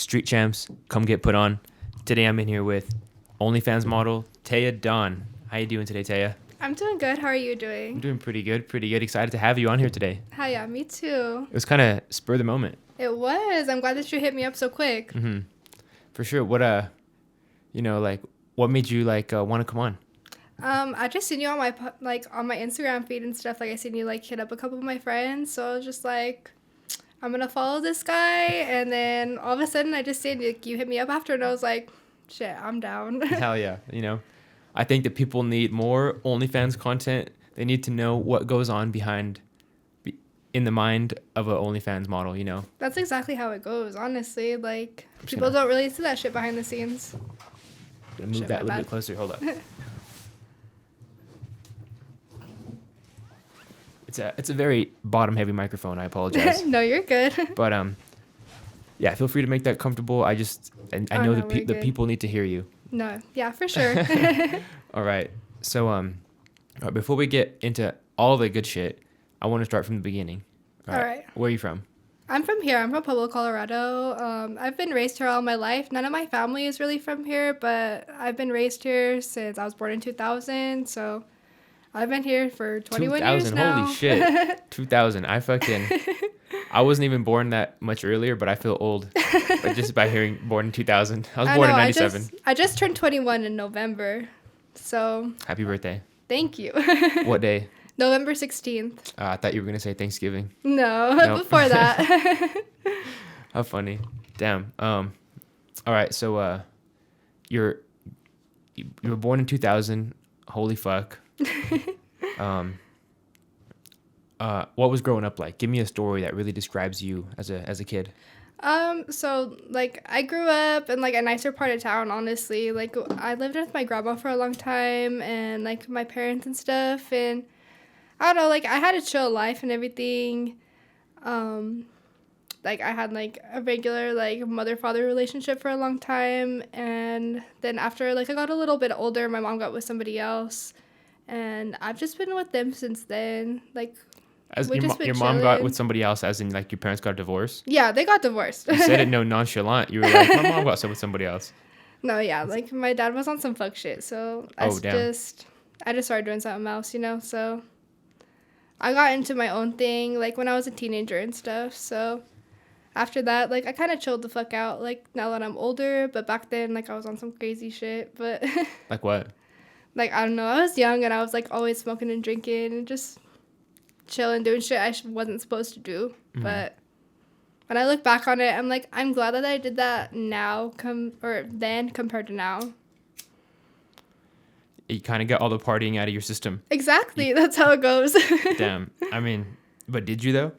Street Champs, come get put on. Today I'm in here with Onlyfans model Téa Dawn. How you doing today, Téa? I'm doing good. How are you I'm doing? doing pretty good. Excited to have you on here today. Hi, yeah, me too. It was kind of spur of the moment. It was. I'm glad that you hit me up so quick. Mm-hmm. For sure. What what made you want to come on? I just seen you on my on my Instagram feed and stuff. Like I seen you hit up a couple of my friends, so I was just like, I'm gonna follow this guy. And then all of a sudden, I just seen you hit me up after, and I was like, shit, I'm down. Hell yeah. I think that people need more OnlyFans content. They need to know what goes on in the mind of an OnlyFans model. That's exactly how it goes. Honestly, people don't really see that shit behind the scenes. Gonna move that a little bit closer. Hold up. It's a very bottom heavy microphone. I apologize. No, you're good. But yeah, feel free to make that comfortable. I know the people need to hear you. No, yeah, for sure. All right. So before we get into all the good shit, I want to start from the beginning. All right. Where are you from? I'm from here. I'm from Pueblo, Colorado. I've been raised here all my life. None of my family is really from here, but I've been raised here since I was born in 2000. So I've been here for 21 years now. Holy shit. 2000. I wasn't even born that much earlier, but I feel old. But just by hearing born in 2000. I was born in 97. I just turned 21 in November. So happy birthday. Thank you. What day? November 16th. I thought you were going to say Thanksgiving. No, nope. Before that. How funny. Damn. All right. So you were born in 2000. Holy fuck. What was growing up like? Give me a story that really describes you as a kid. So I grew up in a nicer part of town, honestly. I lived with my grandma for a long time and my parents and stuff, and I don't know, I had a chill life and everything. I had a regular mother-father relationship for a long time, and then after I got a little bit older, my mom got with somebody else, and I've just been with them since then. As your mom got with somebody else, as in your parents got divorced? Yeah, they got divorced. You said it no nonchalant. You were like, my mom got with somebody else. No, yeah, my dad was on some fuck shit, so I just started doing something else, so I got into my own thing when I was a teenager and stuff. So after that, I kind of chilled the fuck out now that I'm older, but back then I was on some crazy shit. But like what? I don't know, I was young and I was always smoking and drinking and just chilling, doing shit I wasn't supposed to do. Mm-hmm. But when I look back on it, I'm glad that I did that then compared to now. You kind of got all the partying out of your system. Exactly. That's how it goes. Damn. I mean, but did you though?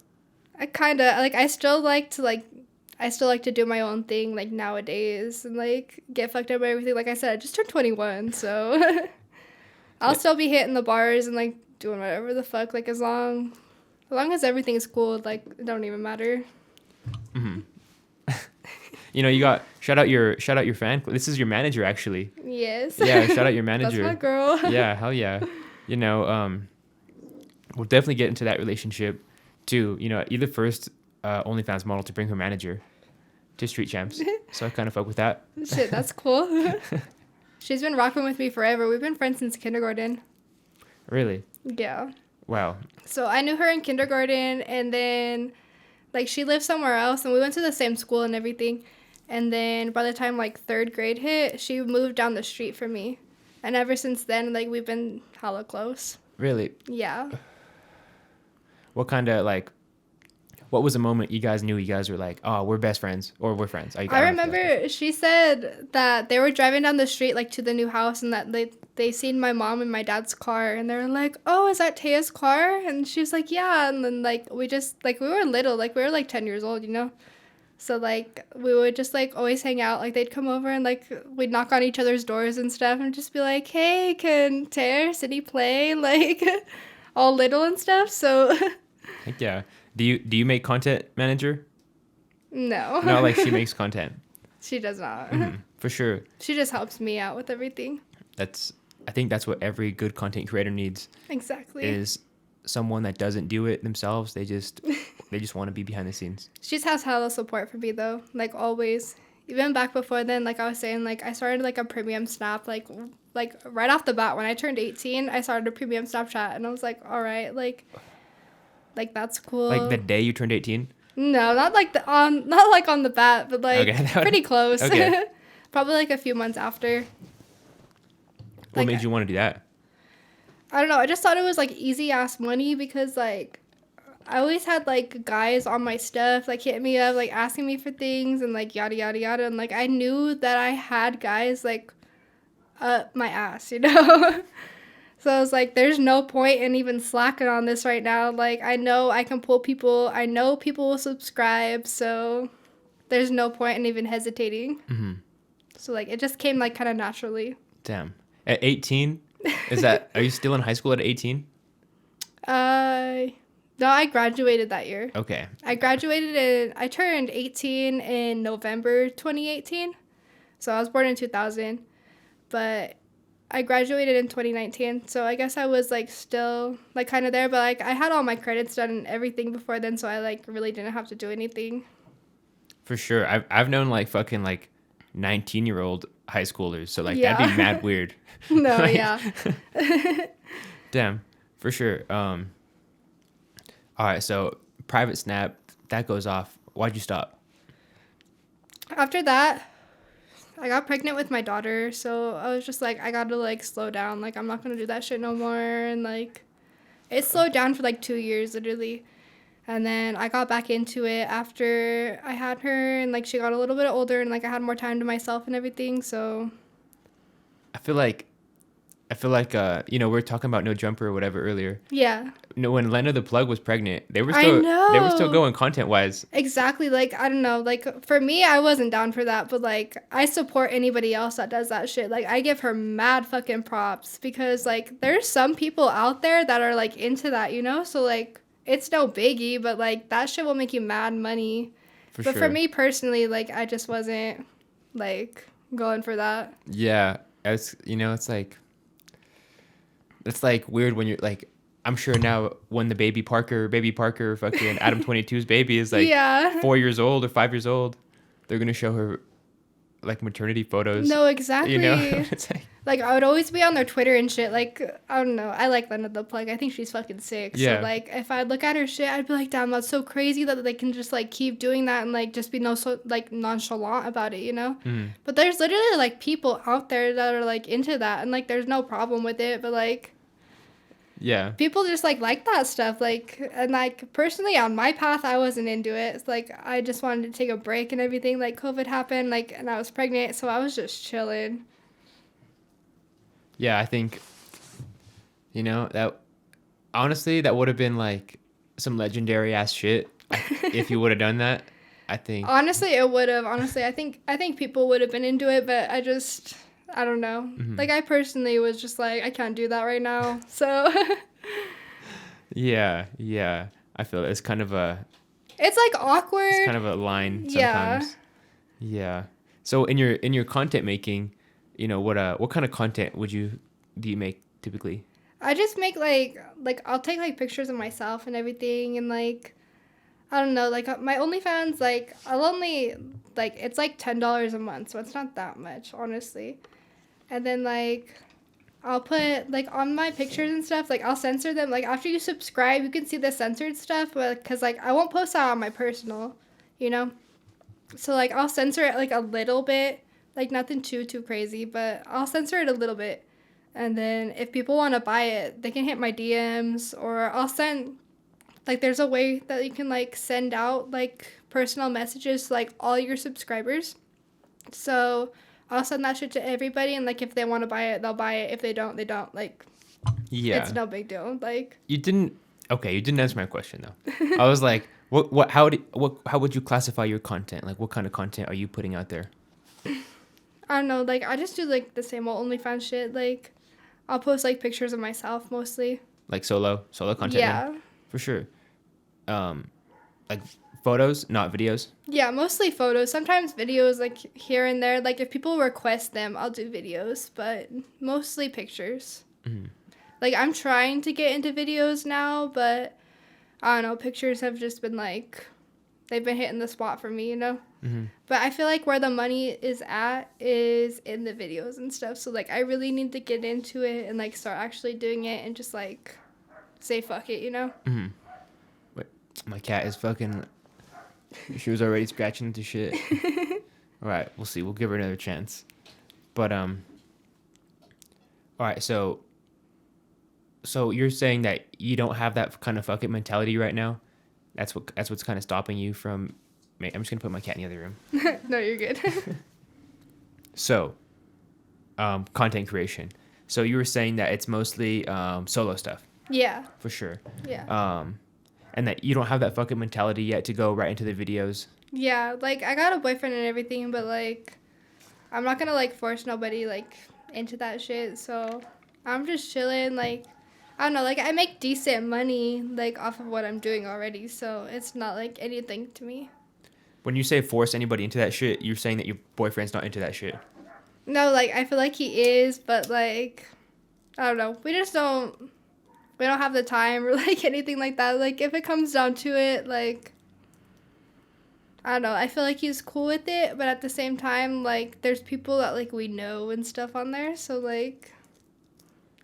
I kind of I still like to do my own thing nowadays and get fucked up by everything. Like I said, I just turned 21, so I'll still be hitting the bars and doing whatever the fuck as long as everything's cool. It don't even matter. Mm-hmm. You got shout out your fan. This is your manager, actually. Yes. Yeah, shout out your manager. That's my girl. Yeah, hell yeah. We'll definitely get into that relationship too. You're the first OnlyFans model to bring her manager to Street Champs, so I kind of fuck with that. Shit, that's cool. She's been rocking with me forever. We've been friends since kindergarten. Really? Yeah. Wow. So I knew her in kindergarten, and then she lived somewhere else, and we went to the same school and everything. And then by the time third grade hit, she moved down the street from me. And ever since then, we've been hella close. Really? Yeah. What kind of what was the moment you guys knew you guys were oh, we're best friends, or we're friends? I remember she said that they were driving down the street to the new house, and that they seen my mom and my dad's car, and they were like, oh, is that Téa's car? And she was like, yeah. And then we just we were little, we were 10 years old, so we would just always hang out. They'd come over and we'd knock on each other's doors and stuff and just be like, hey, can Téa City play? All little and stuff. So heck yeah. Do you make content, manager? No. No, she makes content. She does not. Mm-hmm, for sure. She just helps me out with everything. I think that's what every good content creator needs. Exactly. Is someone that doesn't do it themselves. They just want to be behind the scenes. She just has hella support for me though. Always. even back before then, like I was saying, like I started like a premium Snap, like right off the bat when I turned 18, I started a premium Snapchat, and I was like, all right, like that's cool. Like the day you turned 18? No, not like not like on the bat, but like Okay, pretty close. Okay. Probably like a few months after. What Like, made you want to do that? I don't know. I just thought it was like easy ass money because like I always had like guys on my stuff like hit me up like asking me for things and like yada yada yada, and like I knew that I had guys like up my ass, you know. So I was like, there's no point in even slacking on this right now. Like I know I can pull people. I know people will subscribe, so there's no point in even hesitating. Mm-hmm. So like it just came like kind of naturally. Damn. At 18? Are you still in high school at 18? No, I graduated that year. Okay. I turned 18 in November 2018. So I was born in 2000, but I graduated in 2019. So I guess I was like still like kind of there, but like I had all my credits done and everything before then, so I like really didn't have to do anything. For sure. I've known like fucking like 19-year-old high schoolers, so like Yeah. that'd be mad weird. No, Like, yeah. Damn, for sure. All right, so private Snap, that goes off. Why'd you stop? After that, I got pregnant with my daughter, so I was just like, I gotta like slow down. Like I'm not gonna do that shit no more, and like it slowed down for like 2 years literally. And then I got back into it after I had her, and like she got a little bit older, and like I had more time to myself and everything. So I feel like we were talking about No Jumper or whatever earlier. yeah, No, when Lena the Plug was pregnant, they were I still know. going content wise. Exactly. Like I don't know. Like for me, I wasn't down for that, but like I support anybody else that does that shit. Like I give her mad fucking props because like there's some people out there that are like into that, you know. So like it's no biggie, but like that shit will make you mad money. For But sure. for me personally, like I just wasn't like going for that. Yeah, it's like weird when you're like, I'm sure now when the baby Parker fucking Adam 22's baby is like Yeah. 4 years old or 5 years old, they're gonna show her like maternity photos. No, exactly. You know, it's like, Like I would always be on their Twitter and shit. Like I don't know. I like Lena the Plug. I think she's fucking sick. Yeah. So like if I look at her shit, I'd be like, damn, that's so crazy that they can just like keep doing that and like just be like nonchalant about it, you know? But there's literally like people out there that are like into that, and like there's no problem with it. But like yeah, people just like that stuff. Like and like personally on my path, I wasn't into it. It's like I just wanted to take a break and everything. Like COVID happened, like and I was pregnant, so I was just chilling. yeah. I think, that honestly that would have been like some legendary ass shit if you would have done that. I think. Honestly, it would have. Honestly, I think people would have been into it, but I don't know. Like I personally was just like, I can't do that right now. So Yeah. I feel it's kind of a awkward. it's kind of a line Yeah. sometimes. Yeah. So in your content making, what kind of content do you make typically? I just make like I'll take like pictures of myself and everything, and like I don't know, like my OnlyFans, like I'll only like it's like $10 a month, so it's not that much, honestly. And then like I'll put like on my pictures and stuff, like I'll censor them. Like after you subscribe, you can see the censored stuff, but because like I won't post that on my personal, you know. So like I'll censor it like a little bit, like nothing too crazy, but I'll censor it a little bit. And then if people want to buy it, they can hit my DMs, or I'll send like there's a way that you can like send out like personal messages to like all your subscribers. So I'll send that shit to everybody, and like if they want to buy it, they'll buy it. If they don't, they don't. Like Yeah. it's no big deal. Like You didn't answer my question though. I was like, how would you classify your content? Like what kind of content are you putting out there? I don't know, like I just do like the same old OnlyFans shit. Like I'll post like pictures of myself mostly. Like solo content? Yeah. Then? For sure. Like photos, not videos? Yeah, mostly photos. Sometimes videos like here and there. Like if people request them, I'll do videos, but mostly pictures. Mm-hmm. Like I'm trying to get into videos now, but I don't know, pictures have just been like they've been hitting the spot for me, you know? But I feel like where the money is at is in the videos and stuff. So like I really need to get into it and like start actually doing it and just like say fuck it, you know? Wait, my cat is fucking. She was already scratching into shit. All right, we'll see. We'll give her another chance. But all right. So you're saying that you don't have that kind of fuck it mentality right now. That's what's kind of stopping you from. I'm just gonna put my cat in the other room. No, you're good. So, content creation. So you were saying that it's mostly solo stuff. Yeah. For sure. Yeah. And that you don't have that fucking mentality yet to go right into the videos. Yeah, like I got a boyfriend and everything, but like I'm not gonna like force nobody like into that shit. So I'm just chilling. Like I don't know. Like I make decent money like off of what I'm doing already. So it's not like anything to me. When you say force anybody into that shit, you're saying that your boyfriend's not into that shit. No, like I feel like he is, but like I don't know. We don't have the time or like anything like that. Like if it comes down to it, like I don't know. I feel like he's cool with it, but at the same time, like there's people that like we know and stuff on there. So like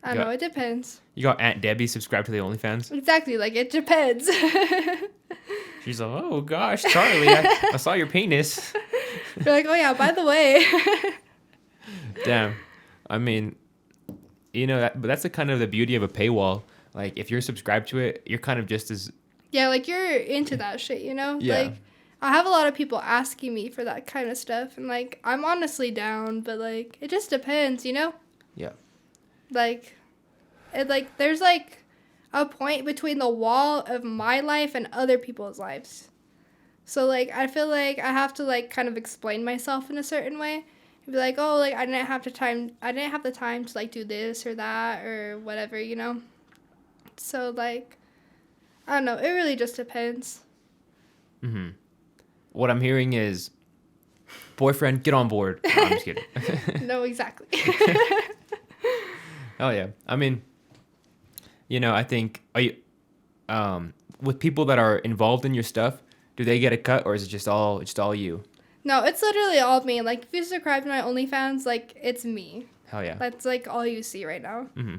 I don't know. It depends. You got Aunt Debbie subscribed to the OnlyFans? Exactly. Like it depends. She's like, oh gosh, Charlie, I saw your penis. You're like, oh yeah, by the way. Damn. I mean, you know, but that's the kind of the beauty of a paywall. Like if you're subscribed to it, you're kind of just as. Yeah, like you're into that shit, you know? Yeah. Like I have a lot of people asking me for that kind of stuff, and like I'm honestly down, but like it just depends, you know? Yeah. Like there's like a point between the wall of my life and other people's lives. So like I feel like I have to like kind of explain myself in a certain way. And be like, oh, like I didn't have the time to like do this or that or whatever, you know? So like I don't know, it really just depends. Mm-hmm. What I'm hearing is, boyfriend, get on board. No, I'm just kidding. No, exactly. Oh yeah. I mean, you know, I think with people that are involved in your stuff, do they get a cut or is it just all you? No, it's literally all me. Like if you subscribe to my OnlyFans, like it's me. Hell yeah. That's like all you see right now. Mm-hmm.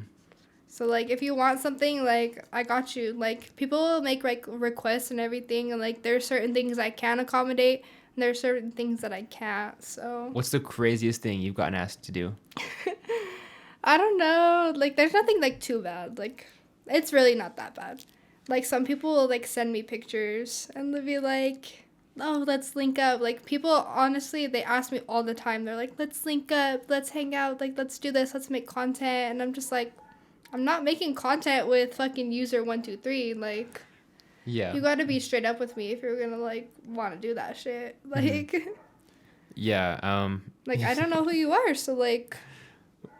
So like if you want something, like I got you. Like people make like requests and everything, and like there's certain things I can accommodate, and there's certain things that I can't. So what's the craziest thing you've gotten asked to do? I don't know. Like there's nothing like too bad. Like it's really not that bad. Like some people will like send me pictures and they'll be like, oh, let's link up. Like people honestly, they ask me all the time. They're like, let's link up, let's hang out, like let's do this, let's make content. And I'm just like, I'm not making content with fucking user 123. Like, yeah, you got to be straight up with me if you're gonna like want to do that shit. Like, yeah, like I don't know who you are, so like,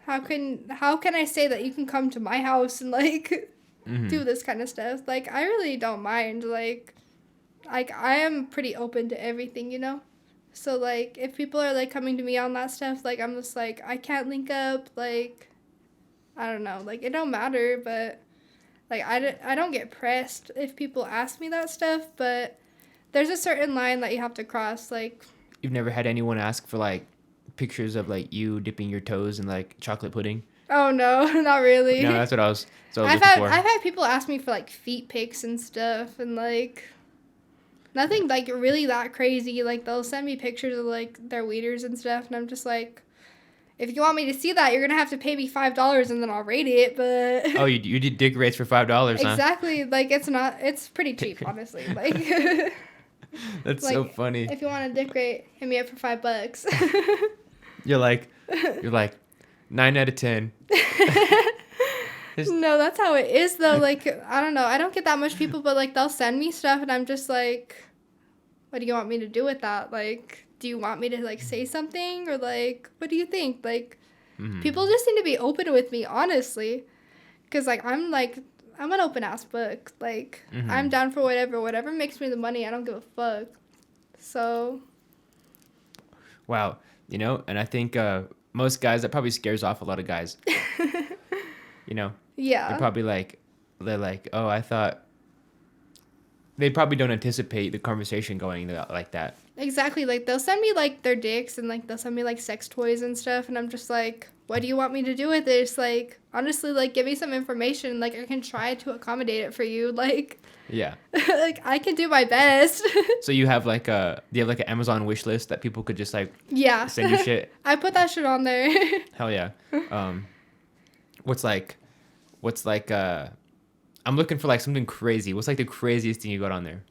how can I say that you can come to my house and like do this kind of stuff? Like, I really don't mind. Like I am pretty open to everything, you know. So like, if people are like coming to me on that stuff, like I'm just like, I can't link up, like. I don't know, like, it don't matter, but, like, I don't get pressed if people ask me that stuff, but there's a certain line that you have to cross, like... You've never had anyone ask for, like, pictures of, like, you dipping your toes in, like, chocolate pudding? Oh, no, not really. No, that's what I was I've had people ask me for, like, feet pics and stuff, and, like, nothing, like, really that crazy. Like, they'll send me pictures of, like, their wieners and stuff, and I'm just like... If you want me to see that, you're going to have to pay me $5 and then I'll rate it, but... Oh, you did dick rates for $5, huh? Exactly. Like, it's pretty cheap, honestly. Like... That's like, so funny. If you want a dick rate, hit me up for $5. You're like 9 out of 10. No, that's how it is, though. Like, I don't know. I don't get that much people, but, like, they'll send me stuff, and I'm just like, what do you want me to do with that? Like... Do you want me to, like, say something? Or, like, what do you think? Like, people just need to be open with me, honestly. Because, like, I'm an open-ass book. Like, I'm down for whatever. Whatever makes me the money, I don't give a fuck. So. Wow. You know, and I think most guys, that probably scares off a lot of guys. You know? Yeah. They're like, oh, I thought they probably don't anticipate the conversation going like that. Exactly. Like, they'll send me, like, their dicks and, like, they'll send me, like, sex toys and stuff. And I'm just like, what do you want me to do with this? Like, honestly, like, give me some information. Like, I can try to accommodate it for you. Like, Yeah. like, I can do my best. So you have like do you have like an Amazon wish list that people could just like Yeah. send you shit? I put that shit on there. Hell yeah. What's like I'm looking for like something crazy. What's like the craziest thing you got on there?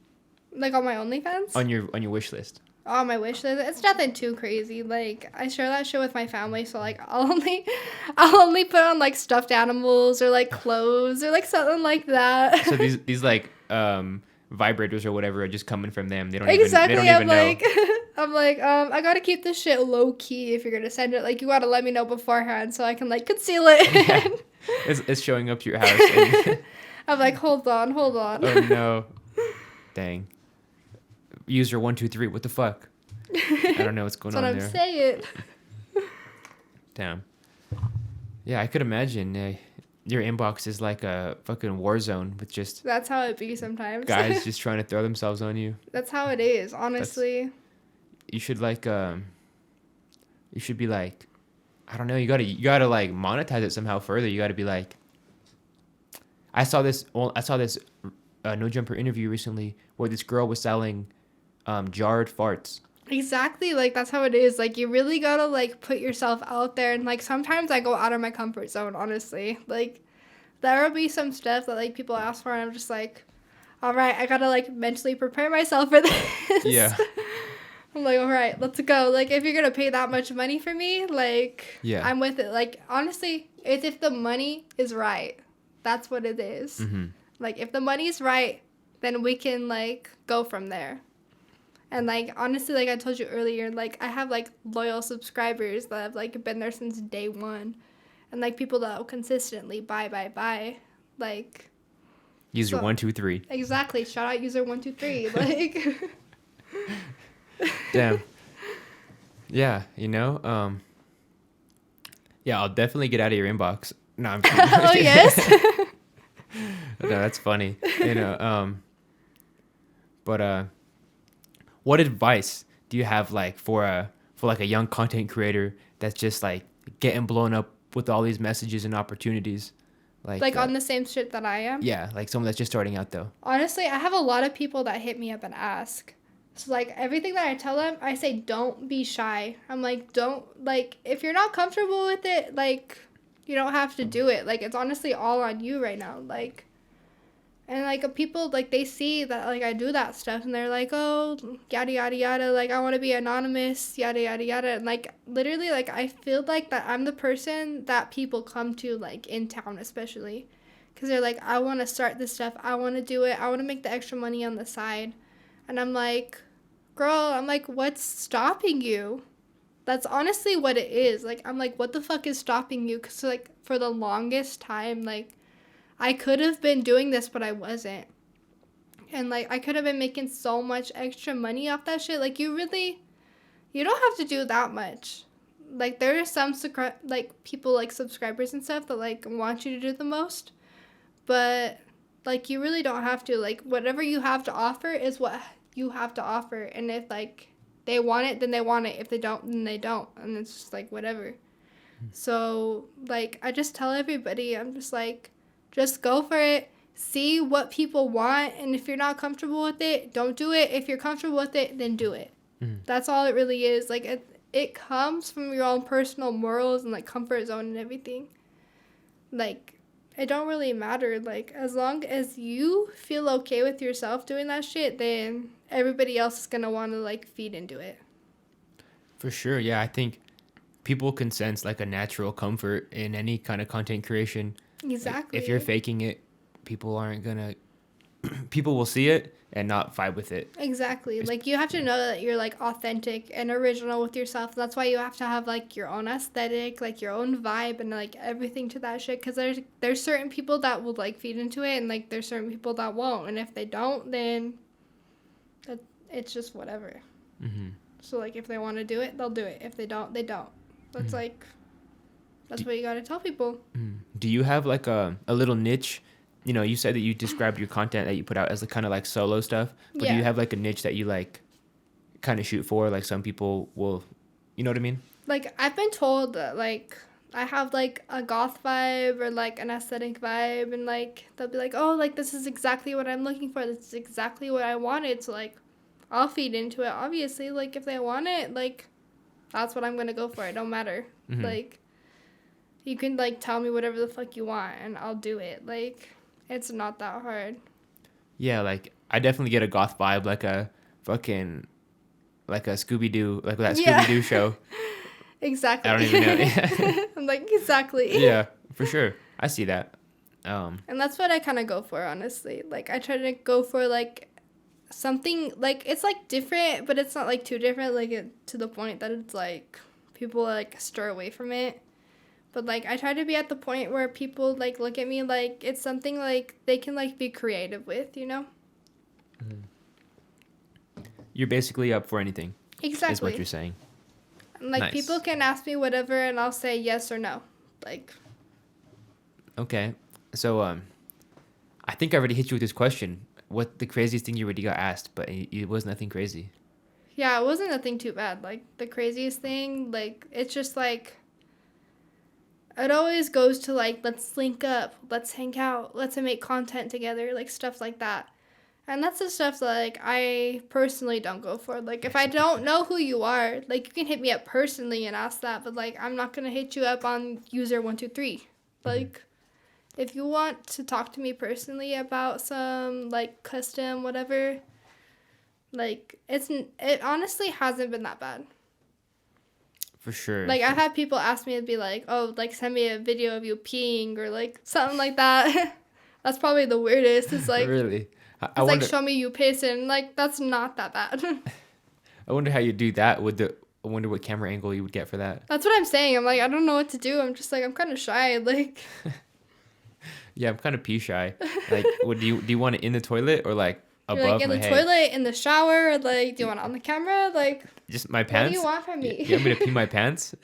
Like, on my OnlyFans? On your wish list. Oh, my wish list. It's nothing too crazy. Like, I share that shit with my family, so like I'll only put on like stuffed animals or like clothes or like something like that. So these like vibrators or whatever are just coming from them. They don't Exactly. even I'm know. like I'm like, I gotta keep this shit low key if you're gonna send it. Like, you gotta let me know beforehand so I can like conceal it. Yeah. It's showing up to your house. And I'm like, hold on. oh no. Dang. User 123, what the fuck? I don't know what's going That's on what there. I'm saying. Damn. Yeah, I could imagine your inbox is like a fucking war zone with just That's how it be sometimes. guys just trying to throw themselves on you. That's how it is, honestly. You should like you should be like, I don't know, you gotta like monetize it somehow further. You gotta be like, I saw this No Jumper interview recently where this girl was selling jarred farts. Exactly, like, that's how it is. Like, you really gotta, like, put yourself out there. And, like, sometimes I go out of my comfort zone, honestly. Like, there will be some stuff that, like, people ask for, and I'm just like, all right, I gotta, like, mentally prepare myself for this. Yeah. I'm like, all right, let's go. Like, if you're gonna pay that much money for me, like, Yeah. I'm with it. Like, honestly, it's if the money is right. That's what it is. Mm-hmm. Like, if the money's right, then we can, like, go from there. And, like, honestly, like I told you earlier, like, I have, like, loyal subscribers that have, like, been there since day one. And, like, people that will consistently buy. Like... User So- 123. Exactly. Shout out user 123. Like... Damn. Yeah, you know, yeah, I'll definitely get out of your inbox. No, I'm kidding. Oh, yes? No, that's funny. You know, but what advice do you have like for like a young content creator that's just like getting blown up with all these messages and opportunities? Like, on the same shit that I am? Yeah, like someone that's just starting out though. Honestly, I have a lot of people that hit me up and ask. So, like, everything that I tell them, I say, don't be shy. I'm like, don't, like, if you're not comfortable with it, like, you don't have to do it. Like, it's honestly all on you right now. Like, and, like, people, like, they see that, like, I do that stuff, and they're like, oh, yada, yada, yada, like, I want to be anonymous, yada, yada, yada. And, like, literally, like, I feel like that I'm the person that people come to, like, in town especially. Because they're like, I want to start this stuff. I want to do it. I want to make the extra money on the side. And I'm like... Girl, I'm like, what's stopping you? That's honestly what it is. Like, I'm like, what the fuck is stopping you? Because, like, for the longest time, like, I could have been doing this, but I wasn't. And, like, I could have been making so much extra money off that shit. Like, you don't have to do that much. Like, there are some, people, like, subscribers and stuff that, like, want you to do the most. But, like, you really don't have to. Like, whatever you have to offer is what... you have to offer, and if like they want it, then they want it. If they don't, then they don't, and it's just like whatever. So like I just tell everybody, I'm just like, just go for it, see what people want, and if you're not comfortable with it, don't do it. If you're comfortable with it, then do it. That's all it really is. Like it comes from your own personal morals and like comfort zone and everything. Like it don't really matter. Like, as long as you feel okay with yourself doing that shit, then everybody else is going to want to, like, feed into it. For sure, yeah. I think people can sense, like, a natural comfort in any kind of content creation. Exactly. Like, if you're faking it, people aren't going to... people will see it and not vibe with it. Exactly. Like, you have to know that you're, like, authentic and original with yourself. That's why you have to have, like, your own aesthetic, like, your own vibe and, like, everything to that shit. Because there's certain people that will, like, feed into it, and, like, there's certain people that won't. And if they don't, then it's just whatever. Mm-hmm. So, like, if they want to do it, they'll do it. If they don't, they don't. That's, like, that's what you got to tell people. Do you have, like, a little niche you know, you said that you described your content that you put out as kind of like solo stuff, but do Yeah. you have like a niche that you like kind of shoot for? Like some people will, you know what I mean? Like, I've been told that, like, I have, like, a goth vibe or, like, an aesthetic vibe, and, like, they'll be like, oh, like, this is exactly what I'm looking for. This is exactly what I wanted. So, like, I'll feed into it, obviously. Like, if they want it, like, that's what I'm going to go for. It don't matter. Mhm. Like, you can, like, tell me whatever the fuck you want, and I'll do it. Like, it's not that hard. Yeah, like I definitely get a goth vibe, like a fucking, like a Scooby Doo, like that Yeah. Scooby Doo show. Exactly. I don't even know. I'm like, exactly. Yeah, for sure. I see that. And that's what I kind of go for, honestly. Like, I try to go for, like, something, like, it's, like, different, but it's not, like, too different, like, to the point that it's, like, people, like, stir away from it. But, like, I try to be at the point where people, like, look at me like it's something, like, they can, like, be creative with, you know? You're basically up for anything, Exactly. is what you're saying. And, like, Nice. people can ask me whatever, and I'll say yes or no. Like, Okay, so I think I already hit you with this question. What the craziest thing you already got asked, but it was nothing crazy. yeah, it wasn't nothing too bad. Like, the craziest thing, like, it's just, like, it always goes to, like, let's link up, let's hang out, let's make content together, like, stuff like that. And that's the stuff that, like, I personally don't go for. Like, if I don't know who you are, like, you can hit me up personally and ask that, but, like, I'm not going to hit you up on user 123. Like, if you want to talk to me personally about some, like, custom whatever, like, it honestly hasn't been that bad. For sure. Like, I've had people ask me to be like, oh, like, send me a video of you peeing or, like, something like that. That's probably the weirdest. It's like, really? I it's wonder, like, show me you pissing. Like, that's not that bad. I wonder how you do that with the. I wonder what camera angle you would get for that. That's what I'm saying. I'm like, I don't know what to do. I'm just like, I'm kind of shy. Like, Yeah, I'm kind of pee shy. Like, do you want it in the toilet or like you're above like in my the head? toilet, in the shower. Or, like, do you want it on the camera? Like, Just my what pants? do you want from me? You want me to pee my pants?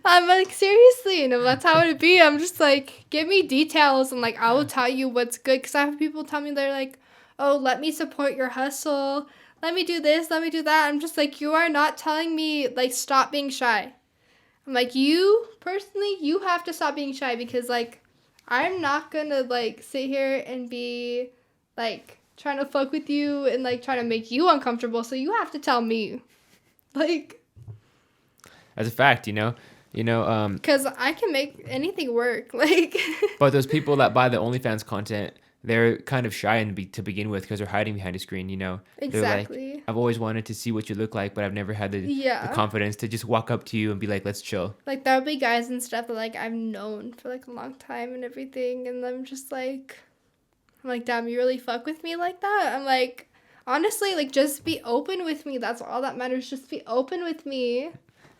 I'm like, seriously, you know, that's how it be. I'm just like, give me details and, like, I will tell you what's good. Because I have people tell me, they're like, oh, let me support your hustle. Let me do this, let me do that. I'm just like, you are not telling me, like, stop being shy. I'm like, you, personally, you have to stop being shy because, like, I'm not gonna, like, sit here and be, like, trying to fuck with you and, like, trying to make you uncomfortable. So you have to tell me. Like, As a fact, you know, because I can make anything work. Like, but those people that buy the OnlyFans content, they're kind of shy to begin with because they're hiding behind a screen, you know? exactly. They're like, I've always wanted to see what you look like, but I've never had the Yeah. confidence to just walk up to you and be like, let's chill. Like, there'll be guys and stuff that, like, I've known for, like, a long time and everything. And I'm just like, damn, you really fuck with me like that? I'm like, honestly, like, just be open with me. That's all that matters. Just be open with me.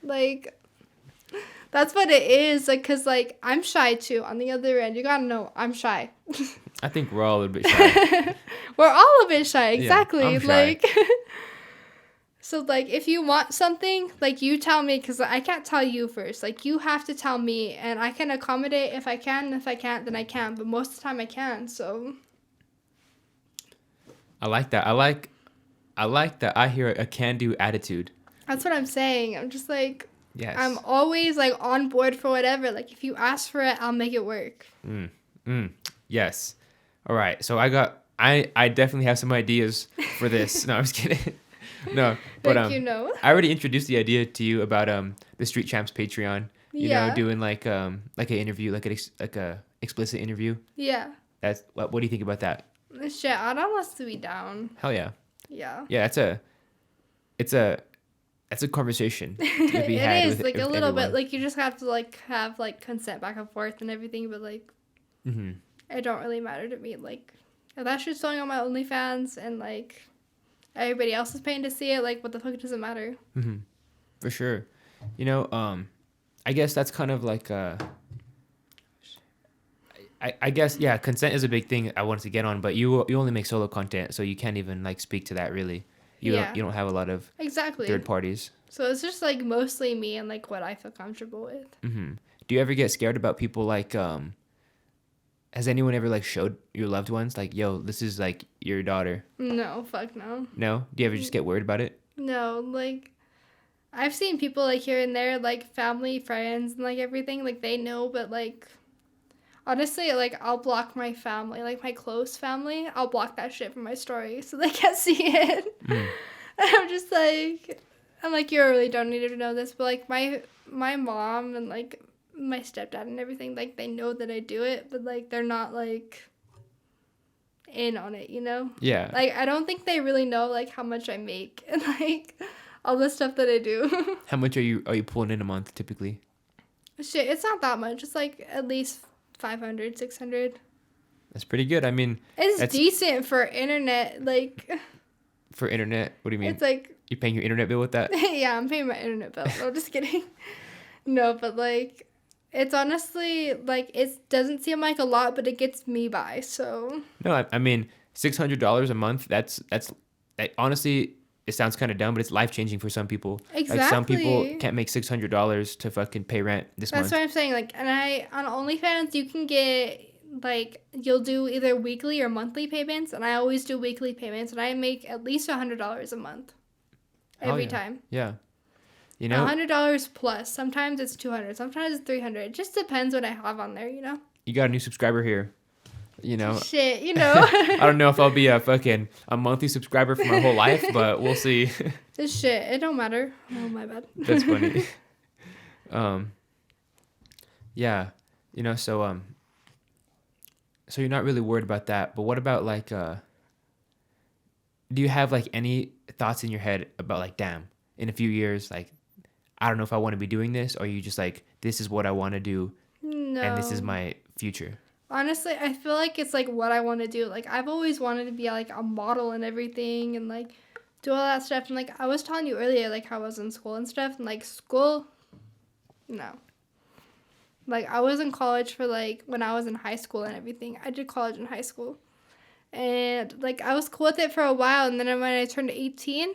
Like, that's what it is. Like, because, like, I'm shy, too. On the other end, you gotta know, I'm shy. I think we're all a little bit shy. We're all a bit shy. Exactly. I'm shy. Like, so, like, if you want something, like, you tell me, because I can't tell you first. Like, you have to tell me, and I can accommodate if I can, and if I can't, then I can. But most of the time, I can, so. I like that. I like that I hear a can-do attitude. That's what I'm saying. I'm just, like, Yes. I'm always, like, on board for whatever. Like, if you ask for it, I'll make it work. Yes. All right. So I definitely have some ideas for this. No, I'm just kidding. No, but Like, you know. I already introduced the idea to you about the Street Champs Patreon. You know, Yeah. doing like an interview, like a explicit interview. Yeah. That's what do you think about that? Shit, I'd almost be down. Hell yeah. Yeah. Yeah, it's a conversation to be It had is, with, like, with a little everyone. bit. Like, you just have to, like, have, like, consent back and forth and everything, but, like, Mm-hmm. it don't really matter to me. Like, if that shit's going on my OnlyFans and, like, everybody else is paying to see it, like, what the fuck does it matter? Mm-hmm. For sure. You know, I guess that's kind of like I guess, yeah, consent is a big thing I wanted to get on, but you only make solo content, so you can't even, like, speak to that, really. You don't have a lot of Exactly. third parties. So it's just, like, mostly me and, like, what I feel comfortable with. Mm-hmm. Do you ever get scared about people, like, Has anyone ever like showed your loved ones like, yo, this is like your daughter? No, fuck no. No? Do you ever just get worried about it? No, like I've seen people like here and there, like family, friends, and like everything, like they know, but like honestly, like I'll block my family, like my close family. I'll block that shit from my story so they can't see it. Mm. I'm just like, I'm like, you really don't need to know this, but like my mom and like my stepdad and everything, like they know that I do it, but like they're not like in on it, you know? Yeah. Like I don't think they really know like how much I make and like all the stuff that I do. How much are you pulling in a month typically? Shit, it's not that much. It's like at least 500, 600. That's pretty good. I mean, It's decent for internet. Like, for internet, what do you mean? it's like, You paying your internet bill with that? yeah, I'm paying my internet bill. No, just kidding. No, but like, it's honestly, like, it doesn't seem like a lot, but it gets me by, so. No, I mean, $600 a month, that's honestly, it sounds kind of dumb, but it's life-changing for some people. Exactly. Like, some people can't make $600 to fucking pay rent this month. That's what I'm saying. Like, and on OnlyFans, you can get, like, you'll do either weekly or monthly payments, and I always do weekly payments, and I make at least $100 a month. Every time. Yeah. You know? $100 plus. Sometimes it's 200. Sometimes it's 300. It just depends what I have on there, you know? You got a new subscriber here. You know? Shit, you know? I don't know if I'll be a monthly subscriber for my whole life, but we'll see. This shit, it don't matter. Oh, my bad. That's funny. Yeah. You know, so you're not really worried about that, but what about like, do you have like any thoughts in your head about like, damn, in a few years, like, I don't know if I want to be doing this, or you just like, this is what I want to do, No. and this is my future? Honestly, I feel like it's like what I want to do. Like, I've always wanted to be like a model and everything and like do all that stuff. And like, I was telling you earlier, like how I was in school and stuff. And like, school, no. Like, I was in college for like when I was in high school and everything. I did college in high school. And like, I was cool with it for a while. And then when I turned 18,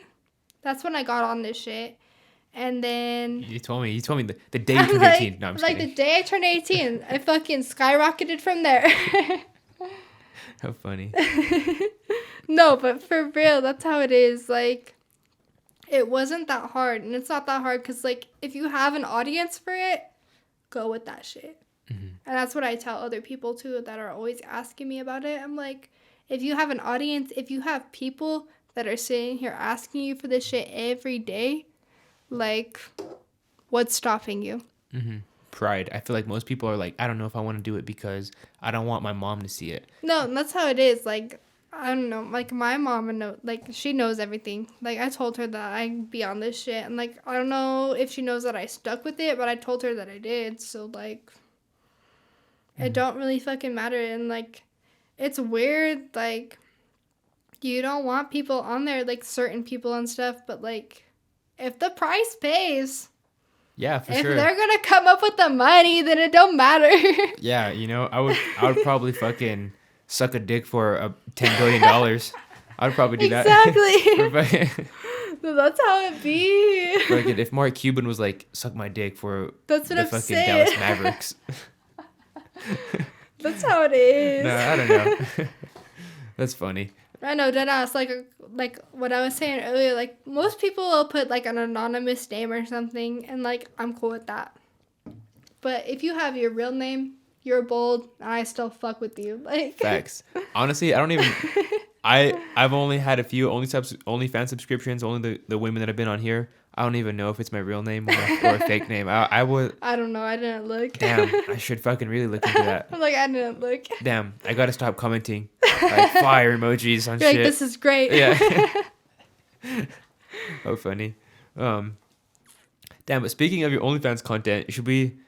that's when I got on this shit. And then You told me the day you turned 18. No, I'm just like kidding. the day I turned 18, I fucking skyrocketed from there. How funny. No, but for real, that's how it is. Like, it wasn't that hard, and it's not that hard because like if you have an audience for it, go with that shit. Mm-hmm. And that's what I tell other people too that are always asking me about it. I'm like, if you have an audience, if you have people that are sitting here asking you for this shit every day, like, what's stopping you? Mm-hmm. Pride. I feel like most people are like, I don't know if I want to do it because I don't want my mom to see it. No, and that's how it is. Like, I don't know. Like, my mom, like, she knows everything. Like, I told her that I'd be on this shit. And, like, I don't know if she knows that I stuck with it, but I told her that I did. So, like, it don't really fucking matter. And, like, it's weird. Like, you don't want people on there, like, certain people and stuff. But, like, if the price pays... Yeah, for if sure. If they're gonna come up with the money, then it don't matter. Yeah, you know, I would probably fucking suck a dick for $10 billion. I would probably do that. Exactly. So that's how it be. Like, if Mark Cuban was like, suck my dick for that's what the I'm fucking saying. Dallas Mavericks. That's how it is. No, I don't know. That's funny. I know, deadass. Like what I was saying earlier, like, most people will put, like, an anonymous name or something, and, like, I'm cool with that. But if you have your real name, you're bold, and I still fuck with you. Like, Facts. Honestly, I don't even... I've only had a few OnlyFans subscriptions, only the women that have been on here. I don't even know if it's my real name or a fake name. I would... I don't know. I didn't look. Damn, I should fucking really look into that. I'm like, I didn't look. Damn, I gotta stop commenting like fire emojis on You're shit. like, this is great. Yeah. Oh, funny. Damn, but speaking of your OnlyFans content, should we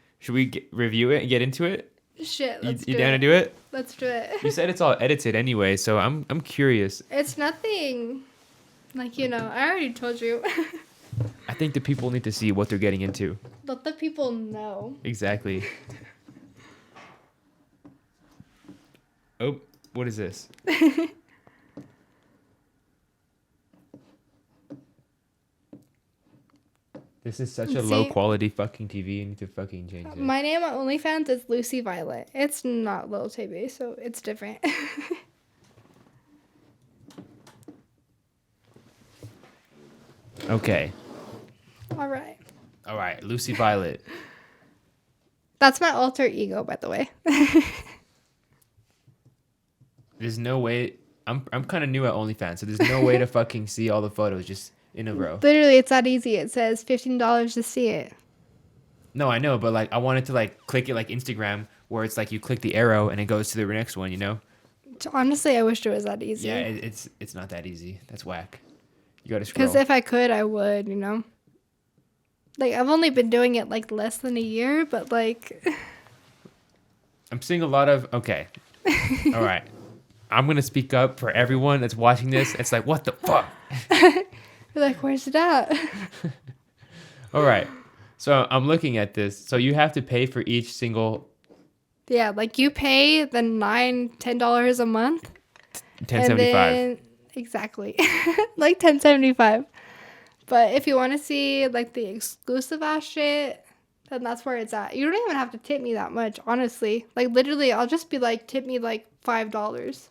review it and get into it? Shit, let's do you it. down to do it? Let's do it. You said it's all edited anyway, so I'm curious. It's nothing. Like, you know, I already told you. I think the people need to see what they're getting into. Let the people know. Exactly. Oh, what is this? This is such a low quality fucking TV. You need to fucking change it. My name on OnlyFans is Lucy Violet. It's not Lil Tebe, so it's different. Okay. All right. Lucy Violet. That's my alter ego, by the way. There's no way. I'm kind of new at OnlyFans, so there's no way to fucking see all the photos just in a row. Literally, it's that easy. It says $15 to see it. No, I know, but like I wanted to like click it like Instagram, where it's like you click the arrow and it goes to the next one. You know. Honestly, I wish it was that easy. Yeah, it's not that easy. That's whack. You gotta scroll. Because if I could, I would. You know. Like I've only been doing it like less than a year, but like. I'm seeing a lot of okay. All right. I'm gonna speak up for everyone that's watching this. It's like, what the fuck? You're like, where's it at? All right. So I'm looking at this. So you have to pay for each single. Yeah, like you pay the $10 a month. $10.75. Exactly, like $10.75. But if you want to see like the exclusive ass shit, then that's where it's at. You don't even have to tip me that much, honestly. Like literally, I'll just be like, tip me like $5.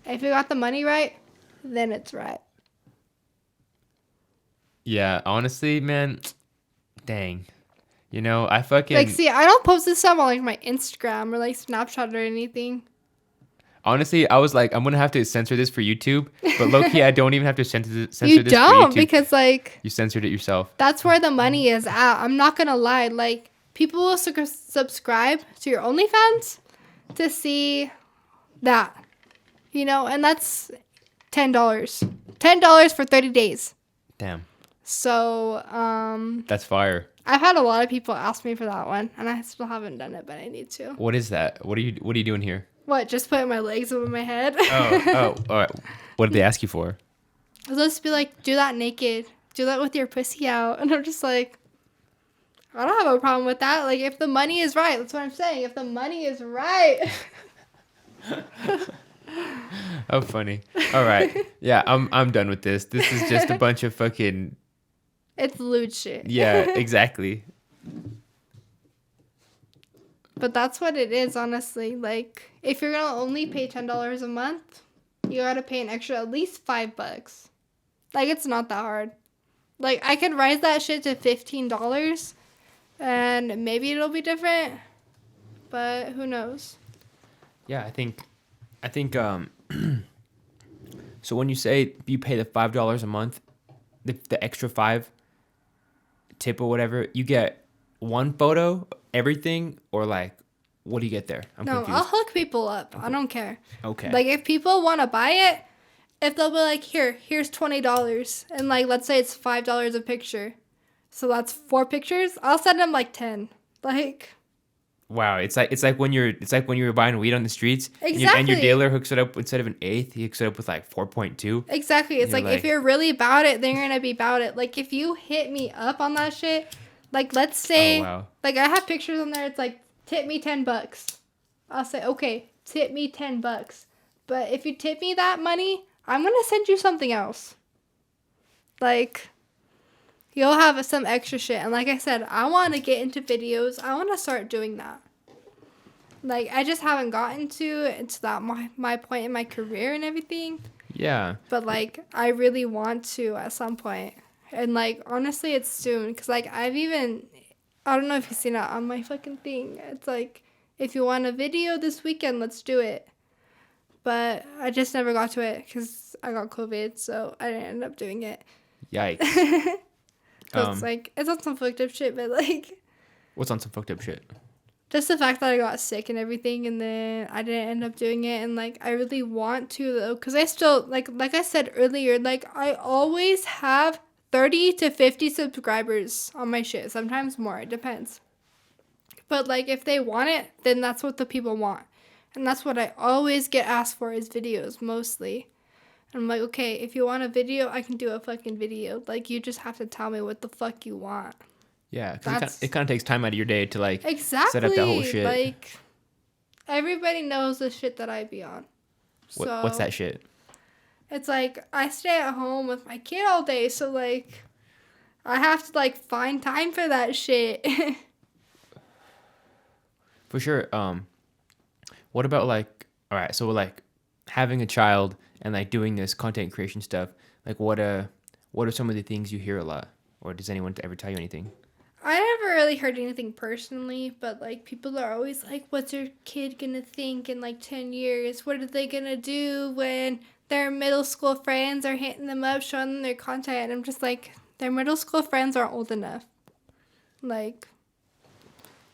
If you got the money right, then it's right. Yeah, honestly, man, dang. You know, I fucking like. See, I don't post this stuff on like my Instagram or like Snapchat or anything. Honestly, I was like, I'm gonna have to censor this for YouTube, but low-key, I don't even have to censor this for You YouTube. don't, because like you censored it yourself. That's where the money is at. I'm not gonna lie. Like people will subscribe to your OnlyFans to see that, you know, and that's $10. $10 for 30 days. Damn. So that's fire. I've had a lot of people ask me for that one, and I still haven't done it, but I need to. What is that? What are you doing here? What? Just putting my legs over my head? Oh, all right. What did they ask you for? They'll just be like, do that naked. Do that with your pussy out. And I'm just like, I don't have a problem with that. Like, if the money is right, that's what I'm saying. If the money is right. Oh, funny. All right. Yeah, I'm done with this. This is just a bunch of fucking. It's lewd shit. Yeah, exactly. But that's what it is, honestly. Like, if you're gonna only pay $10 a month, you gotta pay an extra at least $5. Like, it's not that hard. Like, I could raise that shit to $15, and maybe it'll be different. But who knows? Yeah, I think. So when you say you pay the $5 a month, the extra $5 tip or whatever, you get one photo, everything, or like, what do you get there? I'm confused. I'll hook people up. I don't care. Okay. Like, if people want to buy it, if they'll be like, here's $20, and like, let's say it's $5 a picture, so that's 4 pictures. I'll send them like 10. Like. Wow, it's like when you're buying weed on the streets. Exactly. And your dealer hooks it up instead of an eighth, he hooks it up with like 4.2. Exactly. It's like if you're really about it, then you're gonna be about it. Like if you hit me up on that shit, like let's say, like I have pictures on there. It's like tip me $10. I'll say okay, tip me $10. But if you tip me that money, I'm gonna send you something else. Like. You'll have some extra shit. And like I said, I want to get into videos. I want to start doing that. Like, I just haven't gotten to that my point in my career and everything. Yeah. But, like, I really want to at some point. And, like, honestly, it's soon. Because, like, I don't know if you've seen it on my fucking thing. It's like, if you want a video this weekend, let's do it. But I just never got to it because I got COVID. So I didn't end up doing it. Yikes. It's like, it's on some fucked up shit, but like... What's on some fucked up shit? Just the fact that I got sick and everything, and then I didn't end up doing it, and like, I really want to, though, because I still, like I said earlier, like, I always have 30 to 50 subscribers on my shit, sometimes more, it depends. But, like, if they want it, then that's what the people want. And that's what I always get asked for is videos, mostly. And I'm like, okay, if you want a video, I can do a fucking video. Like, you just have to tell me what the fuck you want. Yeah, because it kind of takes time out of your day to, like, exactly. set up that whole shit. Like, everybody knows the shit that I be on. What's that shit? It's like, I stay at home with my kid all day, so, like, I have to like find time for that shit. For sure. What about like, all right, so like having a child and like doing this content creation stuff, like what are some of the things you hear a lot? Or does anyone ever tell you anything? I never really heard anything personally, but like people are always like, what's your kid gonna think in like 10 years? What are they gonna do when their middle school friends are hitting them up, showing them their content? And I'm just like, their middle school friends aren't old enough. Like,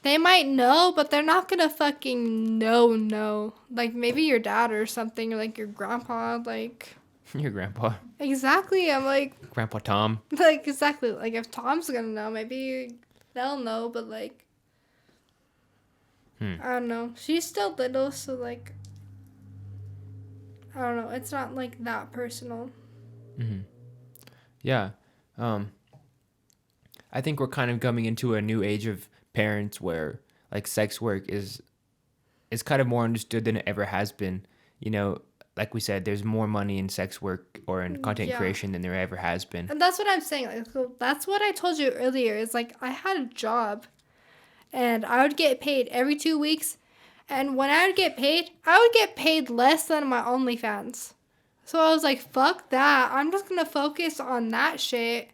they might know, but they're not gonna fucking know. Like, maybe your dad or something, or like your grandpa, like. Your grandpa. Exactly. I'm like. Grandpa Tom. Like, exactly. Like, if Tom's gonna know, maybe they'll know, but like. I don't know. She's still little, so like. I don't know. It's not like that personal. Mm-hmm. Yeah. I think we're kind of coming into a new age of parents where like sex work is kind of more understood than it ever has been. You know, like we said, there's more money in sex work or in content creation than there ever has been. And that's what I'm saying. Like, so that's what I told you earlier. Is like I had a job, and I would get paid every 2 weeks, and when I would get paid less than my OnlyFans. So I was like, fuck that. I'm just gonna focus on that shit,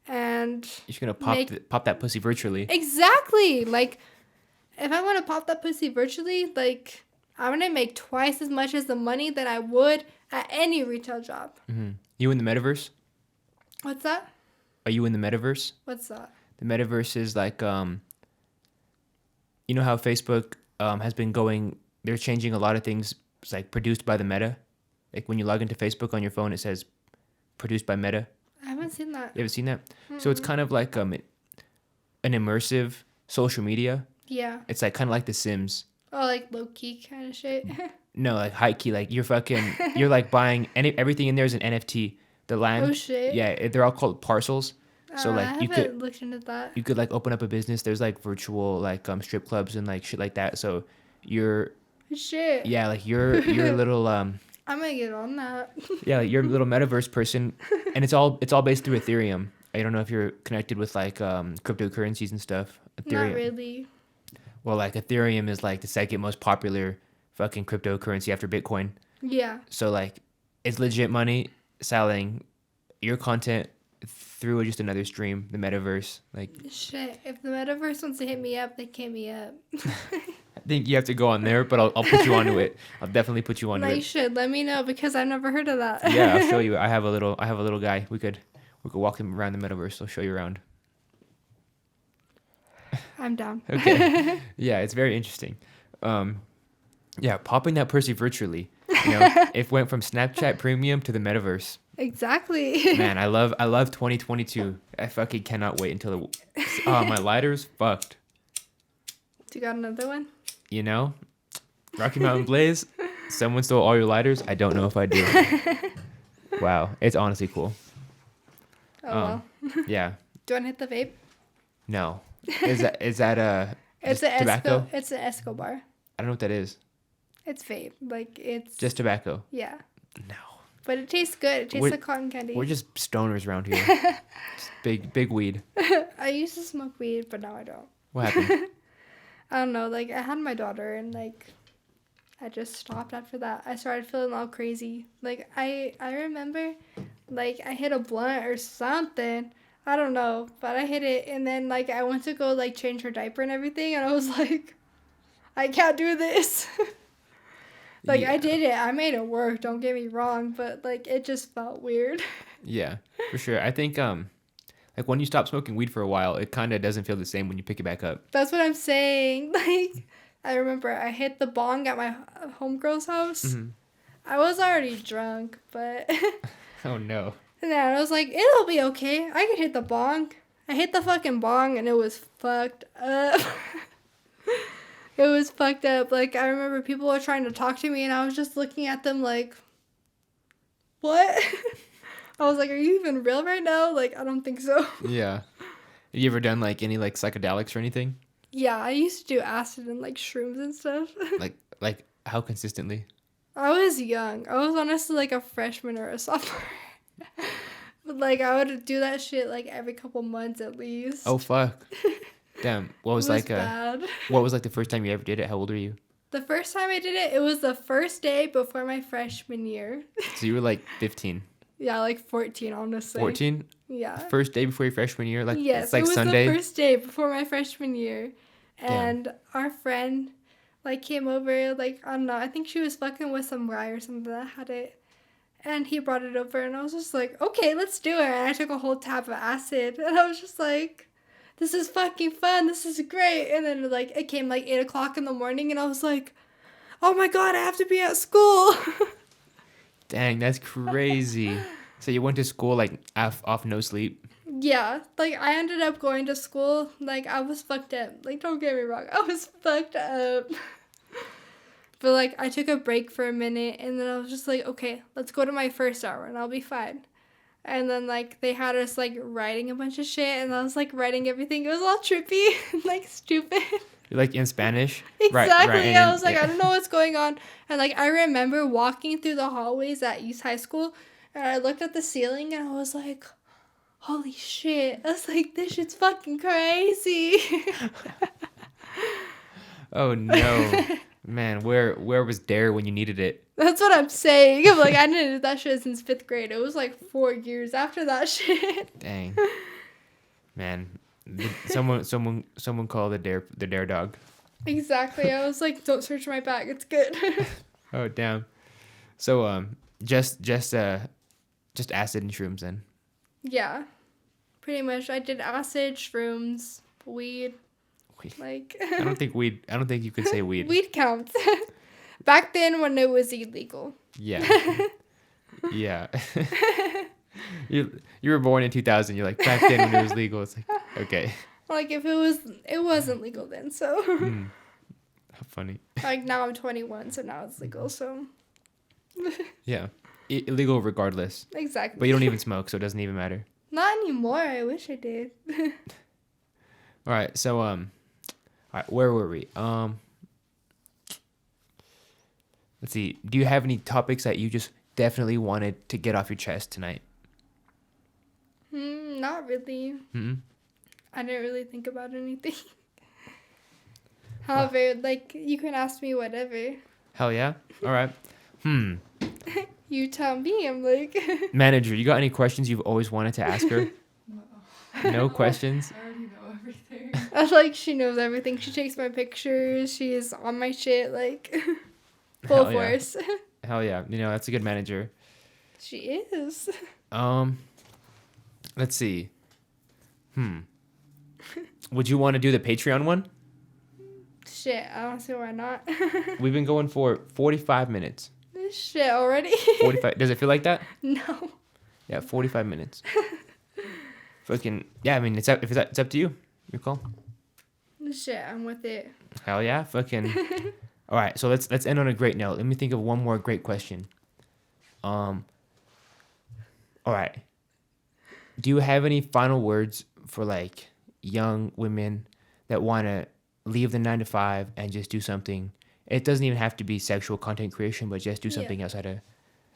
and you're just gonna pop that pussy virtually. Exactly. Like, if I want to pop that pussy virtually, like, I'm gonna make twice as much as the money that I would at any retail job. Mm-hmm. You in the metaverse? What's that? Are you in the metaverse? What's that? The metaverse is like, you know how Facebook has been going. They're changing a lot of things. It's like produced by the Meta. Like when you log into Facebook on your phone, it says produced by Meta. I haven't seen that. You haven't seen that? Mm-hmm. So it's kind of like an immersive social media. Yeah. It's like kind of like The Sims. Oh, like low key kind of shit. No, like high key. Like you're like buying everything in there is an NFT. The land. Oh shit. Yeah, they're all called parcels. So like I haven't looked into that. You could like open up a business. There's like virtual like strip clubs and like shit like that. So you're. Shit. Yeah, like you're a little I'm gonna get on that. Yeah, like you're a little metaverse person, and it's all based through Ethereum. I don't know if you're connected with like cryptocurrencies and stuff. Ethereum. Not really. Well, like Ethereum is like the second most popular fucking cryptocurrency after Bitcoin. Yeah. So like, it's legit money selling your content through just another stream, the metaverse. Like shit, if the metaverse wants to hit me up, they hit me up. I think you have to go on there, but I'll put you onto it. I'll definitely put you onto it. You should let me know because I've never heard of that. Yeah, I'll show you. I have a little guy. We could walk him around the metaverse. I'll show you around. I'm down. Okay. Yeah, it's very interesting. Yeah, popping that pussy virtually. You know, it went from Snapchat Premium to the metaverse. Exactly. Man, I love 2022. I fucking cannot wait until my lighter's fucked. You got another one? You know, Rocky Mountain Blaze. Someone stole all your lighters. I don't know if I do. Wow, it's honestly cool. Oh well. Yeah. Do you want to hit the vape? No. Is that it's an tobacco? It's an Escobar. I don't know what that is. It's vape. Like it's just tobacco. Yeah. No. But it tastes good. It tastes like cotton candy. We're just stoners around here. Just big weed. I used to smoke weed, but now I don't. What happened? I don't know. Like I had my daughter, and like I just stopped after that. I started feeling all crazy. Like I remember, like I hit a blunt or something. I don't know, but I hit it, and then like I went to go like change her diaper and everything, and I was like, I can't do this. Like, yeah. I did it. I made it work. Don't get me wrong. But, like, it just felt weird. Yeah, for sure. I think, like, when you stop smoking weed for a while, it kind of doesn't feel the same when you pick it back up. That's what I'm saying. Like, I remember I hit the bong at my homegirl's house. Mm-hmm. I was already drunk, but... Oh, no. And then I was like, it'll be okay. I can hit the bong. I hit the fucking bong, and it was fucked up. It was fucked up. Like, I remember people were trying to talk to me, and I was just looking at them like, what? I was like, are you even real right now? Like, I don't think so. Yeah. Have you ever done, like, any, like, psychedelics or anything? Yeah, I used to do acid and, like, shrooms and stuff. Like, how consistently? I was young. I was honestly, like, a freshman or a sophomore. But like I would do that shit like every couple months at least. Oh fuck. Damn. What was, It was like bad. what was like the first time you ever did it? How old were you? The first time I did it, it was the first day before my freshman year. So you were like 15. Yeah, like 14, honestly. 14? Yeah. First day before your freshman year? Like Yes, it's like it was Sunday. the first day before my freshman year. And our friend like came over, like I don't know, I think she was fucking with some guy or something that had it. And he brought it over and I was just like, okay, let's do it. And I took a whole tab of acid and I was just like, this is fucking fun. This is great. And then like it came like 8 o'clock in the morning and I was like, oh my God, I have to be at school. Dang, that's crazy. So you went to school like off no sleep? Yeah, like I ended up going to school. Like I was fucked up. Like don't get me wrong, I was fucked up. But like I took a break for a minute and then I was just like, okay, let's go to my first hour and I'll be fine. And then like they had us like writing a bunch of shit and I was like writing everything. It was all trippy and like stupid. You're like in Spanish? Exactly. Right, I was like, I don't know what's going on. And like I remember walking through the hallways at East High School and I looked at the ceiling and I was like, holy shit. I was like, this shit's fucking crazy. Oh no. Man, where was Dare when you needed it? That's what I'm saying. I'm like, I didn't do that shit since 5th grade. It was like 4 years after that shit. Dang. Man, someone call the Dare dog. Exactly. I was like, don't search my bag. It's good. Oh damn. So just acid and shrooms then. Yeah. Pretty much. I did acid, shrooms, weed. Like I don't think you could say weed. Weed counts. Back then when it was illegal. Yeah. Yeah. You were born in 2000. You're like back then when it was legal. It's like okay. Like if it wasn't legal then. So. How funny. Like now I'm 21, so now it's legal. So. Yeah, illegal regardless. Exactly. But you don't even smoke, so it doesn't even matter. Not anymore. I wish I did. All right. So all right. Where were we? Let's see. Do you have any topics that you just definitely wanted to get off your chest tonight? Not really. Mm-hmm. I didn't really think about anything. However, like, you can ask me whatever. Hell yeah. All right. You tell me. I'm like... Manager, you got any questions you've always wanted to ask her? No questions? I already know everything. I like, she knows everything. She takes my pictures. She is on my shit, like, full Hell yeah. force. Hell yeah. You know, that's a good manager. She is. Let's see. Would you want to do the Patreon one? Shit, I don't see why not. We've been going for 45 minutes. Shit, already? 45. Does it feel like that? No. Yeah, 45 minutes. Fucking, yeah, I mean, it's up to you. Your call. Shit, I'm with it. Hell yeah. Fucking. All right, so let's end on a great note. Let me think of one more great question. All right. Do you have any final words for like young women that want to leave the 9-to-5 and just do something? It doesn't even have to be sexual content creation, but just do something outside of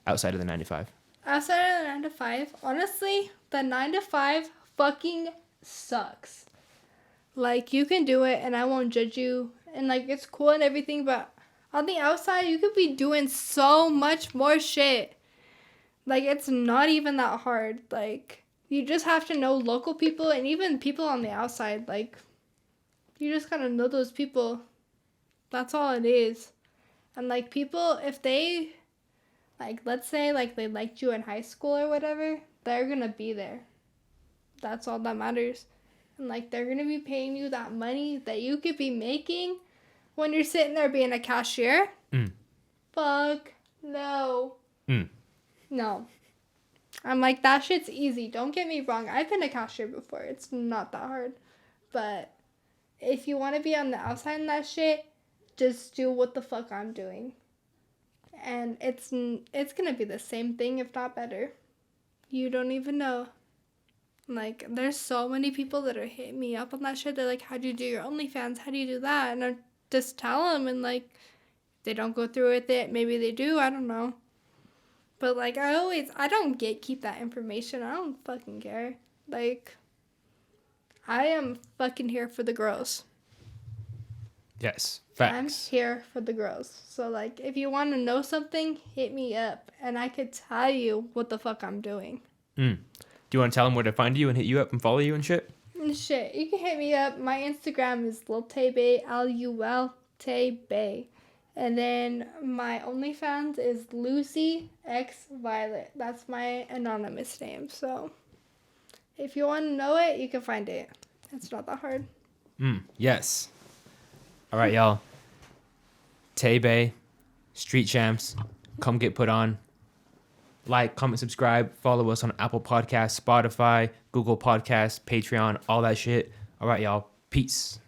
the 9-to-5. Outside of the 9-to-5, honestly, the 9-to-5 fucking sucks. Like, you can do it and I won't judge you. And, like, it's cool and everything, but on the outside, you could be doing so much more shit. Like, it's not even that hard. Like, you just have to know local people and even people on the outside. Like, you just gotta know those people. That's all it is. And, like, people, if they, like, let's say, like, they liked you in high school or whatever, they're gonna be there. That's all that matters. And, like, they're gonna be paying you that money that you could be making when you're sitting there being a cashier. Fuck no. No. I'm like, that shit's easy. Don't get me wrong. I've been a cashier before. It's not that hard. But if you want to be on the outside in that shit, just do what the fuck I'm doing. And it's gonna be the same thing, if not better. You don't even know. Like, there's so many people that are hitting me up on that shit. They're like, how do you do your OnlyFans? How do you do that? And I just tell them, and like, they don't go through with it. Maybe they do. I don't know. But like I don't gatekeep that information. I don't fucking care. Like I am fucking here for the girls. Yes, I'm facts. here for the girls. So like if you want to know something, hit me up and I could tell you what the fuck I'm doing. Do you want to tell them where to find you and hit you up and follow you and shit? Shit, you can hit me up. My Instagram is lultebay, LULTebay. And then my Onlyfans is Lucy X Violet. That's my anonymous name. So if you want to know it, you can find it. It's not that hard. Yes. All right, y'all. Tay-Bay, Street Champs, come get put on. Like, comment, subscribe, follow us on Apple Podcasts, Spotify, Google Podcasts, Patreon, all that shit. All right, y'all. Peace.